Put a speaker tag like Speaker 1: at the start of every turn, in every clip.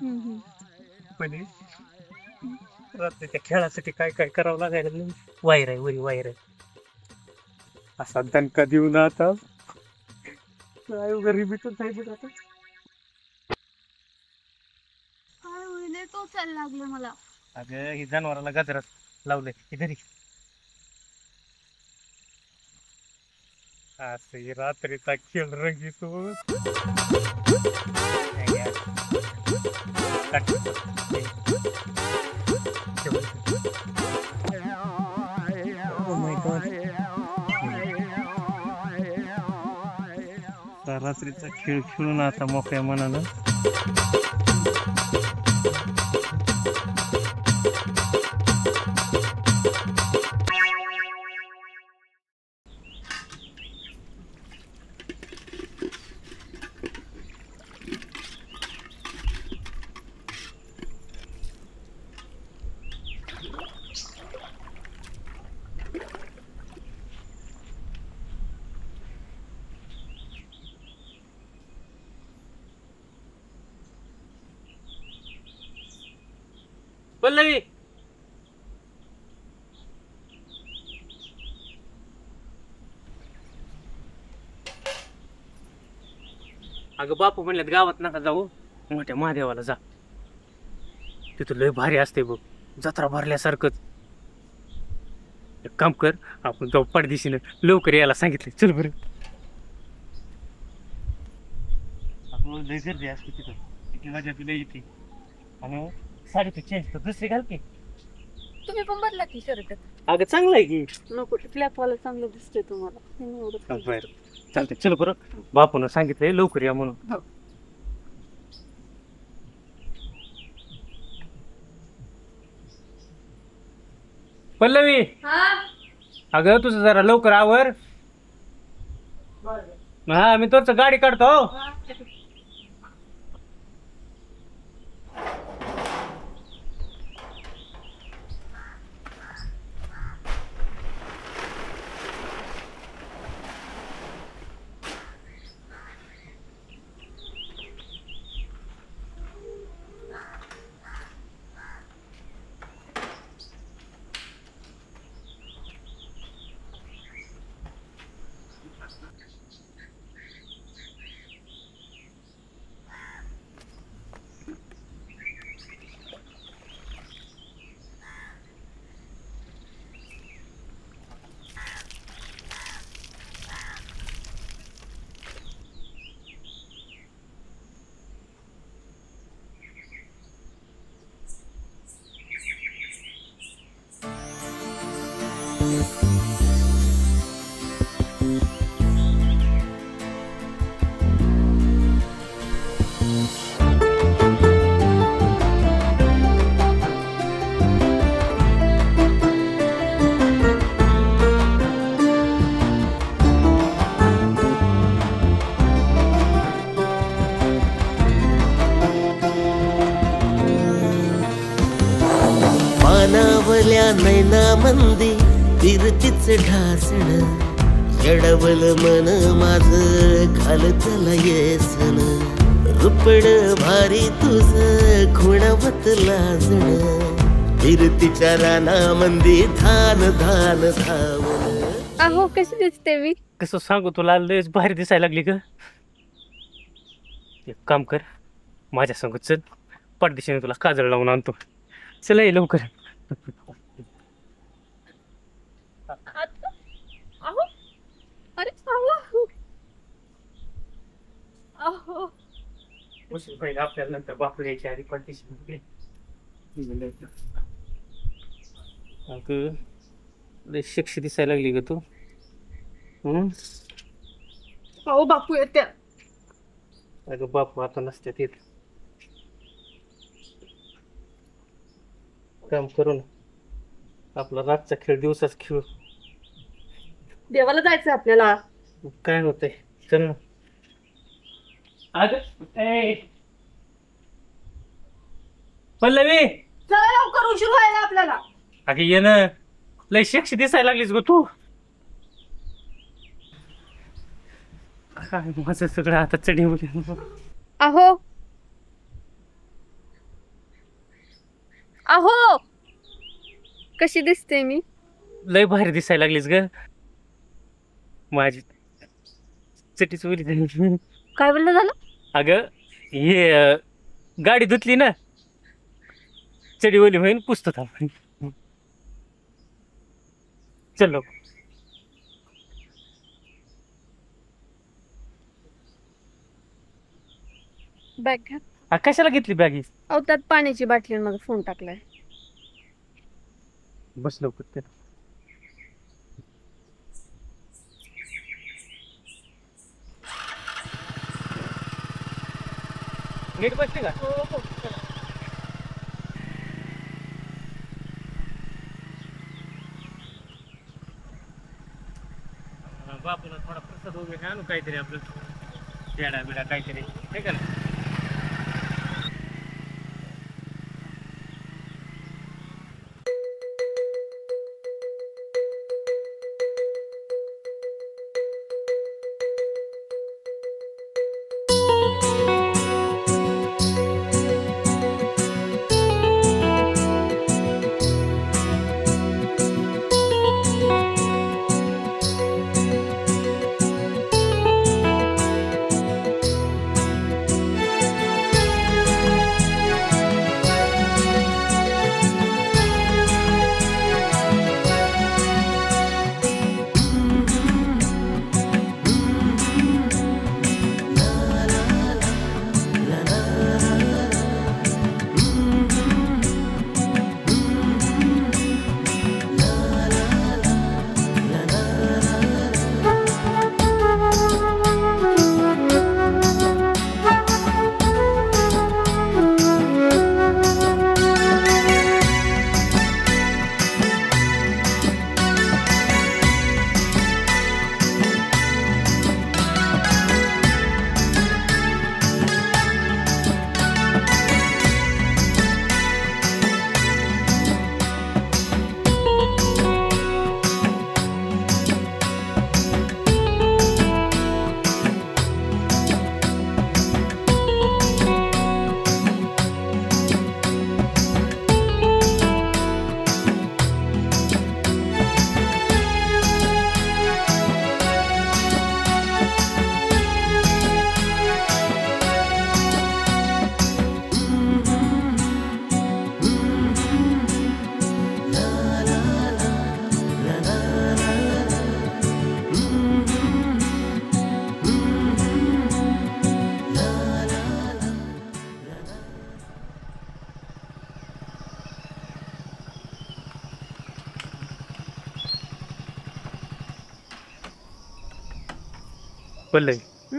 Speaker 1: म्हणजे रात्रीच्या खेळासाठी काय काय करावं लागायला लागलं. वायर आहे वरी वायर आहे. असा दणका देऊ ना आता काय वगैरे भेटून जाईल आता.
Speaker 2: काय होईल टोचायला लागलं मला.
Speaker 1: अगं ही जनावराला गजरात लावलंय हे घरी. असं रात्रीचा खेळ रंगीतो. रात्रीचा खेळ खेळून आता मोकळ्या मनानं पल्लवी. अगं बापू म्हणल्यात गावात नका जाऊ, मोठ्या महादेवाला जा. तिथं लय भारी असते बघ, जत्रा भरल्यासारखंच. एक काम कर, आपण जाऊ पडदिशीनं. लवकर यायला सांगितले, चल बरं. आपण लय गर्दी असते तिथं, किती मजा तुला येते. आणि साडी तू चेंज कर, दुसरी घाल की.
Speaker 2: तुम्ही पण बदला की शर्ट.
Speaker 1: अगं चांगलं आहे की.
Speaker 2: नको फ्लॅप वाला चांगलं दिसतंय तुम्हाला.
Speaker 1: बरं चालतंय, चल बरं. बापून सांगितलंय लवकर या म्हणून.
Speaker 2: हो.
Speaker 1: पल्लवी, अगं तुझं जरा लवकर आवर. हा मी तुझं गाडी काढतो.
Speaker 3: पानावल्या नैना मंदी फिरतीच ढासण. येडवल मन माझ घालतला येसन. रुपड भारी तुझ खुणवत लाजण. फिरतीच्या राना मंदी धान धान धावण.
Speaker 2: अहो कशी दिसते मी.
Speaker 1: कसं सांगू तुला, लयच भारी दिसायला लागली ग. एक काम कर, माझ्या संग चल, पडदिशीने तुला काजळ लावून आणतो. चल ये लवकर.
Speaker 2: अहो अरे अहो अहो
Speaker 1: पहिले आपल्याला नंतर बापू यायच्या आधी पडदिशी. अगं लय शिक्षी दिसायला लागली ग तू.
Speaker 2: अहो बापू येत्या.
Speaker 1: अगं बापू आता नसत्यात येत. काम करू ना, आपला रातचा खेळ दिवसाच खेळू.
Speaker 2: देवाला जायचं आपल्याला.
Speaker 1: काय होतंय, चल ना. पल्लवी,
Speaker 2: चला लवकर, उशीर व्हायला आपल्याला.
Speaker 1: अगे ये ना, लय शिक्षी दिसायला लागलीस ग तू. काय माझं सगळं आता चढी.
Speaker 2: अहो अहो कशी दिसते मी?
Speaker 1: लय भारी दिसायला लागलीस ग माझी चटी चोरी झाली.
Speaker 2: काय बोललं झालं?
Speaker 1: अगं हे गाडी धुतली ना चडी ओली होईन पुसतो थांब. चलो
Speaker 2: बॅग घ्या.
Speaker 1: कशाला घेतली बॅग ही?
Speaker 2: अहो त्यात पाण्याची बाटली आणि माझा फोन टाकलाय.
Speaker 1: बस लवकर ते. नीट बसते का? बापूला थोडा प्रसाद वगैरे आणू काहीतरी आपलं पेढा बिडा काहीतरी हे का ना. पल्लवी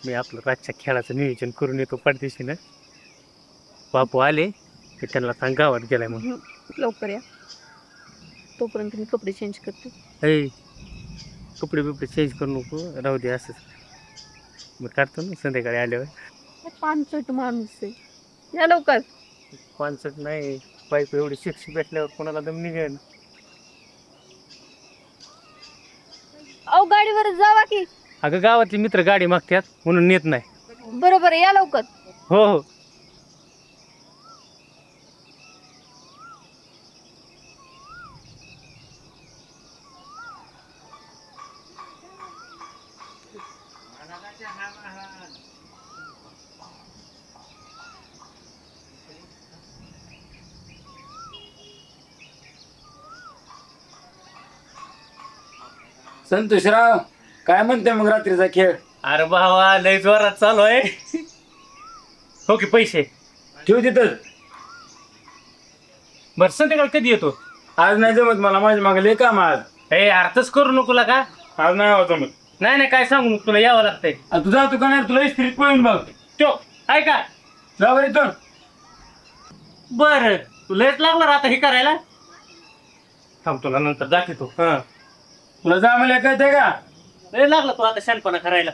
Speaker 1: मी आपलं रातच्या खेळाचं नियोजन करून येतो पाठदिशी ना. बापू आले की त्यांना सांग गावात गेलाय म्हणून.
Speaker 2: लवकर या. तोपर्यंत मी कपडे चेंज करते.
Speaker 1: ऐ कपडे बिपडे चेंज करू नको राहू दे असंच. मग काढतो ना संध्याकाळी आल्यावर.
Speaker 2: पानसट माणूस आहे. या लवकर.
Speaker 1: पानसट नाही बायको एवढी शिक्षी भेटल्यावर कोणाला दम निघेल.
Speaker 2: अहो गाडीवर जावा की.
Speaker 1: अगं गावातले मित्र गाडी मागतात म्हणून नेत नाही.
Speaker 2: बरोबर या लवकर.
Speaker 1: हो हो.
Speaker 4: संतोषराव काय म्हणते मग रात्रीचा खेळ?
Speaker 1: अरे भावा लय जोरात चालू आहे. हो की पैसे
Speaker 4: ठेव तिथं.
Speaker 1: बर संध्याकाळ कधी येतो?
Speaker 4: आज नाही जमत मला, माझ्या मागे लय काम आज.
Speaker 1: हे अर्थच करू नको का.
Speaker 4: आज नाही होत जमत.
Speaker 1: नाही नाही काय सांगू नको तुला यावं लागतंय.
Speaker 4: तू जातो का नाही? तुला इस्त्रीत पळून बघ.
Speaker 1: तो ऐका
Speaker 4: जा बरं इथून.
Speaker 1: बर तू लयच लागला आता हे करायला. थांब तुला नंतर दाखवतो. हा
Speaker 4: तुला जा मला कळतंय का?
Speaker 1: लय लागला तू आता शानपणा करायला.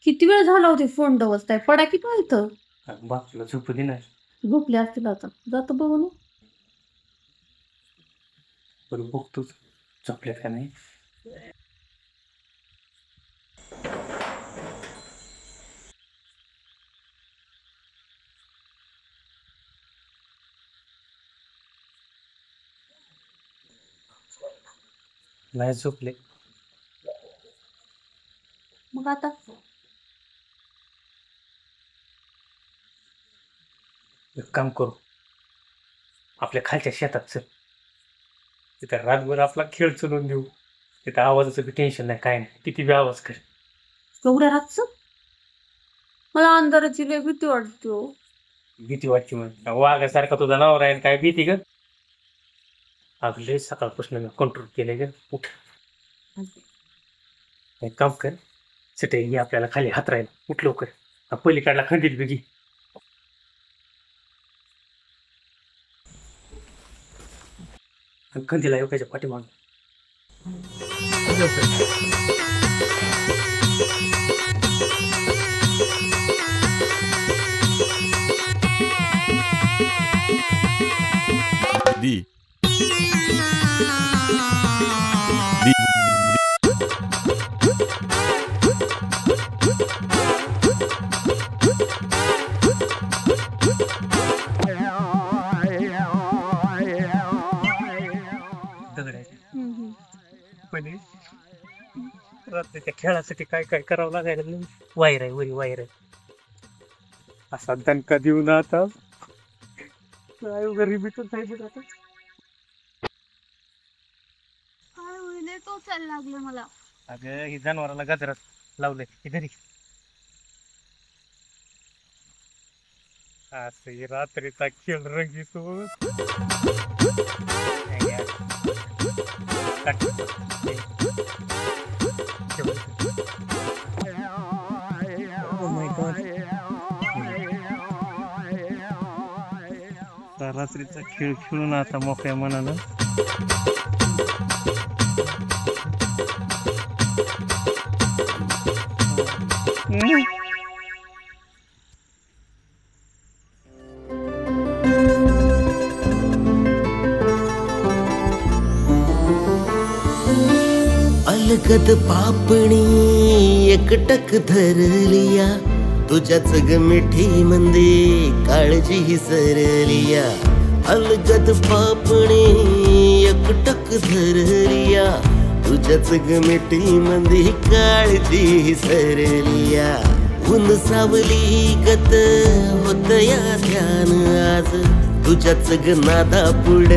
Speaker 2: किती वेळ झाला होते फोन डवचताय पडा की तो इथं
Speaker 1: बापूला झोपू दे ना.
Speaker 2: झोपले असतील आता जातो बघून
Speaker 1: बरं बघतोच झोपल्यात का नाही. नाही झोपले.
Speaker 2: मग आता
Speaker 1: एक काम करू, आपल्या खालच्या शेतात चल, तिथं रातभर आपला खेळ चलवून देऊ. तिथं आवाजाचं बी टेन्शन नाही, काय नाही, किती बी आवाज कर.
Speaker 2: एवढ्या रातचं मला अंधाराची लय भीती वाटते हो.
Speaker 1: भीती वाटची मग वाघासारखा तुझा नवरा आहे, काय भीती ग. अगं लय सकाळपासून मी कंट्रोल केलंय ग. उठ एक काम कर, सिटे ये आपल्याला खाली हात राहील. उठ लवकर, हा पलीकडला खंडीत बिगी. खंदीला योगाच्या पाठीमाग
Speaker 5: दी
Speaker 1: दगड आहे. पहिले रात्रीच्या खेळासाठी काय काय करावं लागायला लागलं. वायर आहे, वरी वायर आहे. असा दणका देऊ ना आता काय वगैरे भेटत आहे बघ आता.
Speaker 2: काय होईल टोचायला लागलं मला.
Speaker 1: अगं ही जनावराला गजरात लावलंय हे घरी. असं ही रात्रीचा खेळ रंगीतो. रात्रीचा खेळ खेळून आता मोकळ्या मनानं
Speaker 3: अलगद पापणी एकटक धरलिया तुझ्याच ग मिठी मंदी काळजी ही सरलिया. अलगद पापणी एकटक धरलिया तुझ्याच ग मिठी मंदी काळजी ही सरलिया. ऊन सावली गत होत या ध्यान आज तुझ्याच ग नादा पुढ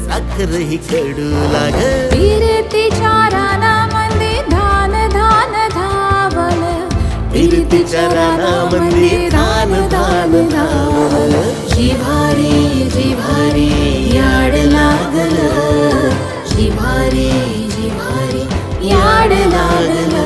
Speaker 3: साखर ही कडू लाग.
Speaker 6: फिरतीच्या रानामध्ये धान धान धावल,
Speaker 3: फिरतीच्या रानामध्ये धान धान धावल.
Speaker 6: जिव्हारी जिव्हारी याड लागल, जिव्हारी जिव्हारी याड लागल.